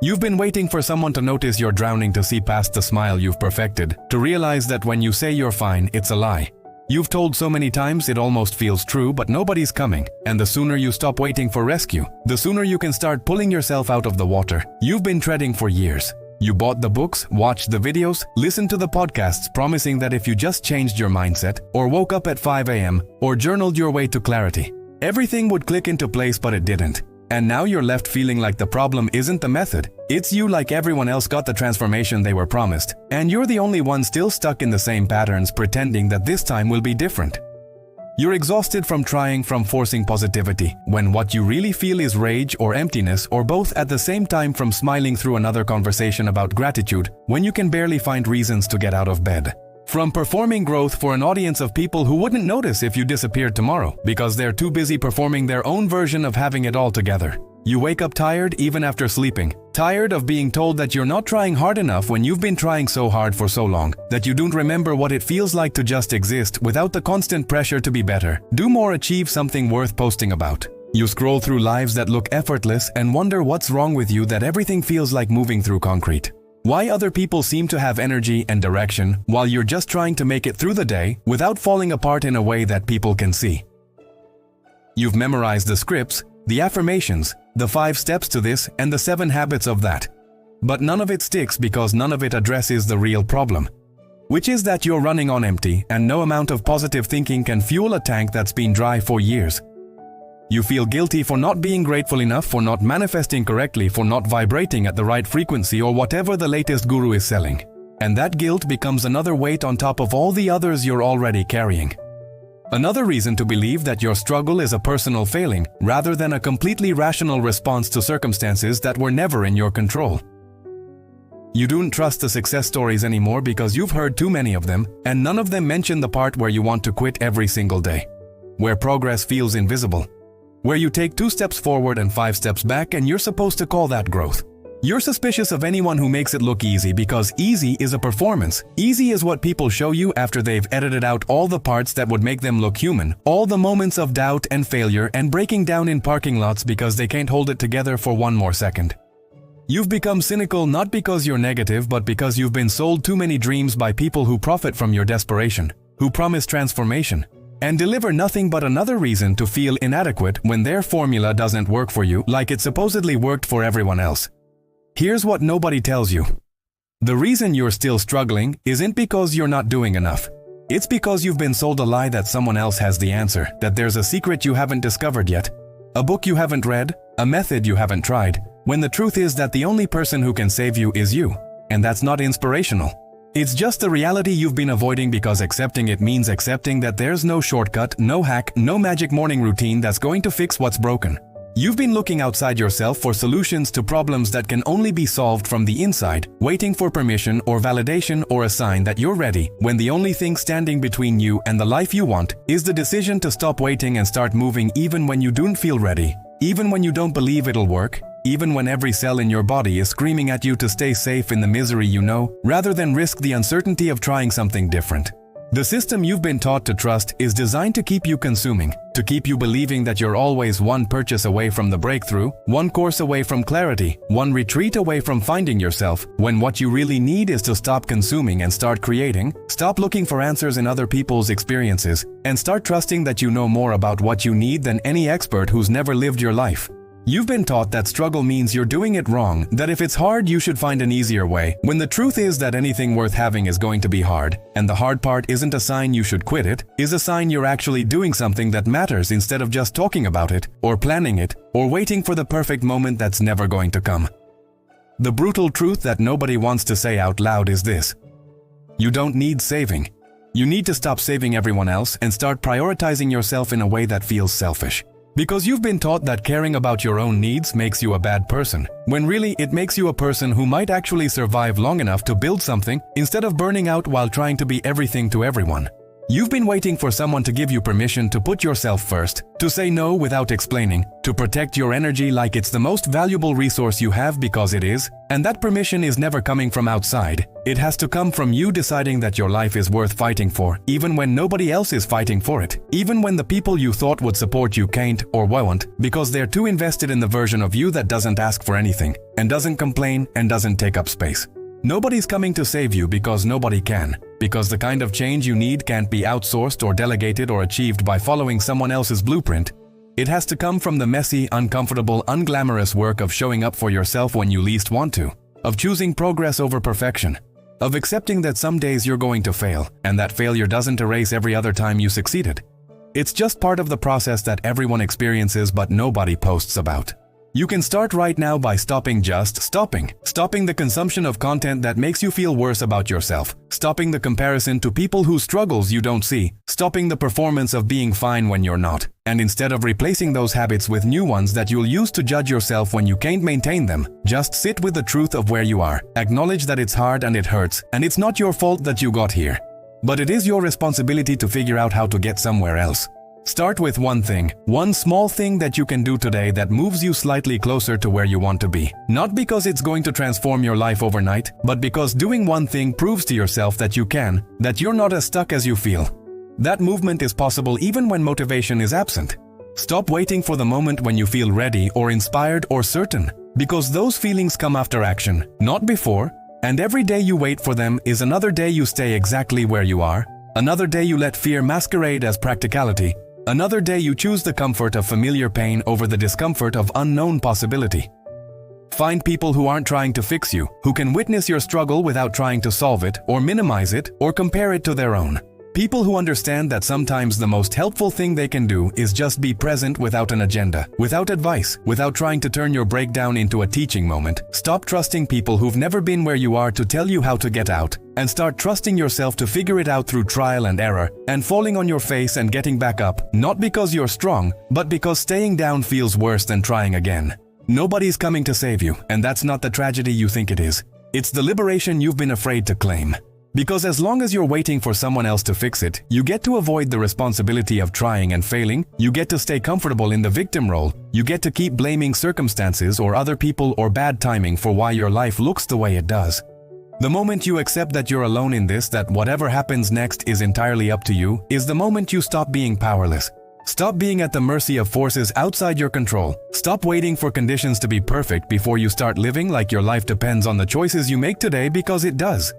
You've been waiting for someone to notice you're drowning, to see past the smile you've perfected, to realize that when you say you're fine, it's a lie. You've told so many times it almost feels true, but nobody's coming. And the sooner you stop waiting for rescue, the sooner you can start pulling yourself out of the water you've been treading for years. You bought the books, watched the videos, listened to the podcasts promising that if you just changed your mindset, or woke up at 5 a.m., or journaled your way to clarity, everything would click into place, but it didn't. And now you're left feeling like the problem isn't the method, it's you. Like everyone else got the transformation they were promised, and you're the only one still stuck in the same patterns, pretending that this time will be different. You're exhausted from trying, from forcing positivity, when what you really feel is rage or emptiness, or both at the same time, from smiling through another conversation about gratitude, when you can barely find reasons to get out of bed. From performing growth for an audience of people who wouldn't notice if you disappeared tomorrow, because they're too busy performing their own version of having it all together. You wake up tired even after sleeping, tired of being told that you're not trying hard enough when you've been trying so hard for so long, that you don't remember what it feels like to just exist without the constant pressure to be better, do more, achieve something worth posting about. You scroll through lives that look effortless and wonder what's wrong with you, that everything feels like moving through concrete. Why other people seem to have energy and direction while you're just trying to make it through the day without falling apart in a way that people can see. You've memorized the scripts, the affirmations, the 5 steps to this and the 7 habits of that. But none of it sticks, because none of it addresses the real problem, which is that you're running on empty, and no amount of positive thinking can fuel a tank that's been dry for years. You feel guilty for not being grateful enough, for not manifesting correctly, for not vibrating at the right frequency, or whatever the latest guru is selling. And that guilt becomes another weight on top of all the others you're already carrying. Another reason to believe that your struggle is a personal failing, rather than a completely rational response to circumstances that were never in your control. You don't trust the success stories anymore because you've heard too many of them, and none of them mention the part where you want to quit every single day, where progress feels invisible, where you take 2 steps forward and 5 steps back, and you're supposed to call that growth. You're suspicious of anyone who makes it look easy, because easy is a performance. Easy is what people show you after they've edited out all the parts that would make them look human, all the moments of doubt and failure and breaking down in parking lots because they can't hold it together for one more second. You've become cynical not because you're negative, but because you've been sold too many dreams by people who profit from your desperation, who promise transformation, and deliver nothing but another reason to feel inadequate when their formula doesn't work for you like it supposedly worked for everyone else. Here's what nobody tells you. The reason you're still struggling isn't because you're not doing enough. It's because you've been sold a lie that someone else has the answer, that there's a secret you haven't discovered yet, a book you haven't read, a method you haven't tried, when the truth is that the only person who can save you is you. And that's not inspirational. It's just the reality you've been avoiding, because accepting it means accepting that there's no shortcut, no hack, no magic morning routine that's going to fix what's broken. You've been looking outside yourself for solutions to problems that can only be solved from the inside, waiting for permission or validation or a sign that you're ready, when the only thing standing between you and the life you want is the decision to stop waiting and start moving, even when you don't feel ready, even when you don't believe it'll work, even when every cell in your body is screaming at you to stay safe in the misery you know, rather than risk the uncertainty of trying something different. The system you've been taught to trust is designed to keep you consuming, to keep you believing that you're always one purchase away from the breakthrough, one course away from clarity, one retreat away from finding yourself, when what you really need is to stop consuming and start creating, stop looking for answers in other people's experiences, and start trusting that you know more about what you need than any expert who's never lived your life. You've been taught that struggle means you're doing it wrong, that if it's hard you should find an easier way, when the truth is that anything worth having is going to be hard, and the hard part isn't a sign you should quit it, is a sign you're actually doing something that matters instead of just talking about it, or planning it, or waiting for the perfect moment that's never going to come. The brutal truth that nobody wants to say out loud is this: you don't need saving. You need to stop saving everyone else and start prioritizing yourself in a way that feels selfish. Because you've been taught that caring about your own needs makes you a bad person, when really it makes you a person who might actually survive long enough to build something instead of burning out while trying to be everything to everyone. You've been waiting for someone to give you permission to put yourself first, to say no without explaining, to protect your energy like it's the most valuable resource you have because it is, and that permission is never coming from outside. It has to come from you deciding that your life is worth fighting for, even when nobody else is fighting for it, even when the people you thought would support you can't or won't, because they're too invested in the version of you that doesn't ask for anything, and doesn't complain, and doesn't take up space. Nobody's coming to save you because nobody can, because the kind of change you need can't be outsourced or delegated or achieved by following someone else's blueprint. It has to come from the messy, uncomfortable, unglamorous work of showing up for yourself when you least want to, of choosing progress over perfection, of accepting that some days you're going to fail, and that failure doesn't erase every other time you succeeded. It's just part of the process that everyone experiences but nobody posts about. You can start right now by stopping the consumption of content that makes you feel worse about yourself, stopping the comparison to people whose struggles you don't see, stopping the performance of being fine when you're not, and instead of replacing those habits with new ones that you'll use to judge yourself when you can't maintain them, just sit with the truth of where you are, acknowledge that it's hard and it hurts, and it's not your fault that you got here. But it is your responsibility to figure out how to get somewhere else. Start with one thing, one small thing that you can do today that moves you slightly closer to where you want to be. Not because it's going to transform your life overnight, but because doing one thing proves to yourself that you can, that you're not as stuck as you feel. That movement is possible even when motivation is absent. Stop waiting for the moment when you feel ready or inspired or certain, because those feelings come after action, not before, and every day you wait for them is another day you stay exactly where you are, another day you let fear masquerade as practicality, another day you choose the comfort of familiar pain over the discomfort of unknown possibility. Find people who aren't trying to fix you, who can witness your struggle without trying to solve it, or minimize it, or compare it to their own. People who understand that sometimes the most helpful thing they can do is just be present without an agenda, without advice, without trying to turn your breakdown into a teaching moment. Stop trusting people who've never been where you are to tell you how to get out, and start trusting yourself to figure it out through trial and error, and falling on your face and getting back up, not because you're strong, but because staying down feels worse than trying again. Nobody's coming to save you, and that's not the tragedy you think it is. It's the liberation you've been afraid to claim. Because as long as you're waiting for someone else to fix it, you get to avoid the responsibility of trying and failing, you get to stay comfortable in the victim role, you get to keep blaming circumstances or other people or bad timing for why your life looks the way it does. The moment you accept that you're alone in this, that whatever happens next is entirely up to you, is the moment you stop being powerless. Stop being at the mercy of forces outside your control. Stop waiting for conditions to be perfect before you start living like your life depends on the choices you make today, because it does.